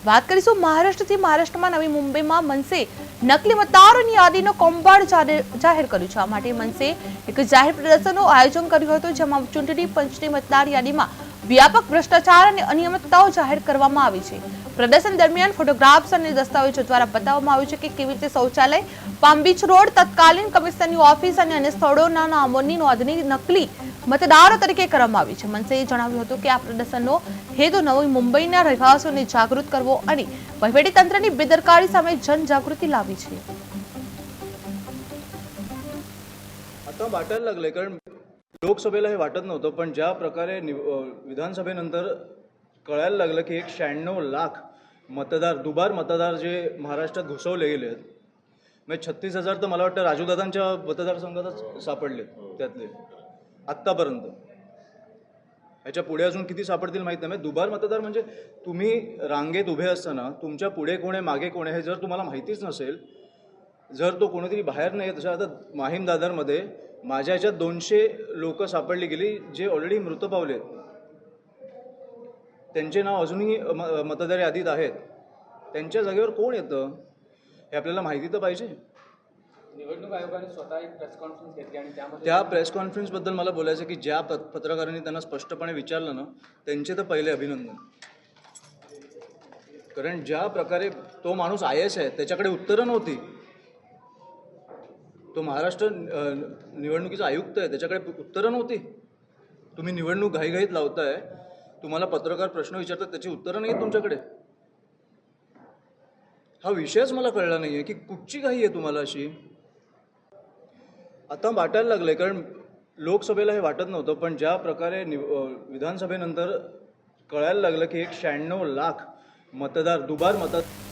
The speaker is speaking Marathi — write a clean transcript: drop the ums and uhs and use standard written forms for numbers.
વાત કરીશું મહારાષ્ટ્રથી। મહારાષ્ટ્રમાં નવી મુંબઈમાં મનસે નકલી મતદારોની યાદીનો કૌભાંડ જાહેર કર્યું છે। આ માટે મનસે એક જાહેર પ્રદર્શનનું આયોજન કર્યું હતું, જેમાં ચૂંટણી પંચની મતદાર યાદીમાં વ્યાપક ભ્રષ્ટાચાર અને અનિયમિતતાઓ જાહેર કરવામાં આવી છે। પ્રદર્શન દરમિયાન ફોટોગ્રાફ્સ અને દસ્તાવેજો દ્વારા બતાવવામાં આવ્યું છે કે કેવી રીતે શૌચાલય, પામ બીચ રોડ, તત્કાલીન કમિશનરની ઓફિસ અને અન્ય સ્થળોના નામોની નોંધણી નકલી મતદારો તરીકે કરવામાં આવી છે। મનસેએ જણાવ્યું હતું કે આ પ્રદર્શનનો હેતુ નવી મુંબઈના રહેવાસીઓને જાગૃત કરવો અને વહીવટીતંત્રની બેદરકારી સામે जनजागृती लावी छे। आता वाटायला लागले, कारण लोकसभेला हे वाटत नव्हतं, पण ज्या प्रकारे विधानसभेनंतर कळायला लागलं की 96 लाख मतदार, दुबार मतदार जे महाराष्ट्रात घुसवले गेले आहेत, म्हणजे 36,000 तर मला वाटतं राजूदादांच्या मतदारसंघातच सापडले त्यातले आत्तापर्यंत। ह्याच्या पुढे अजून किती सापडतील माहीत नाही। दुबार मतदार म्हणजे तुम्ही रांगेत उभे असताना तुमच्या पुढे कोण आहे, मागे कोण आहे हे जर तुम्हाला माहितीच नसेल, जर तो कोणीतरी बाहेर नाही, तसं आता माहीम दादरमध्ये माझ्या ह्याच्यात 200 लोक सापडली गेली जे ऑलरेडी मृत पावले, त्यांचे नाव अजूनही मतदार यादीत आहेत। त्यांच्या जागेवर कोण येतं हे आपल्याला माहिती तर पाहिजे। निवडणूक आयोगाने स्वतः एक प्रेस कॉन्फरन्स घेतली आणि त्यामध्ये त्या प्रेस कॉन्फरन्सबद्दल मला बोलायचं की ज्या पत्रकारांनी त्यांना स्पष्टपणे विचारलं ना, त्यांचे तर पहिले अभिनंदन। कारण ज्या प्रकारे तो माणूस IAS आहे, त्याच्याकडे उत्तरं नव्हती। तो महाराष्ट्र निवडणुकीचा आयुक्त आहे, त्याच्याकडे उत्तरं नव्हती। तुम्ही निवडणूक घाईघाईत लावताय, तुम्हाला पत्रकार प्रश्न विचारतात, त्याची उत्तरं नाहीत तुमच्याकडे। हा विषयच मला कळला नाहीये की कुठची घाई आहे तुम्हाला अशी। आता वाटायला लागले, कारण लोकसभेला हे वाटत नव्हतं, पण ज्या प्रकारे विधानसभेनंतर कळायला लागलं की 96 लाख मतदार, दुबार मतदार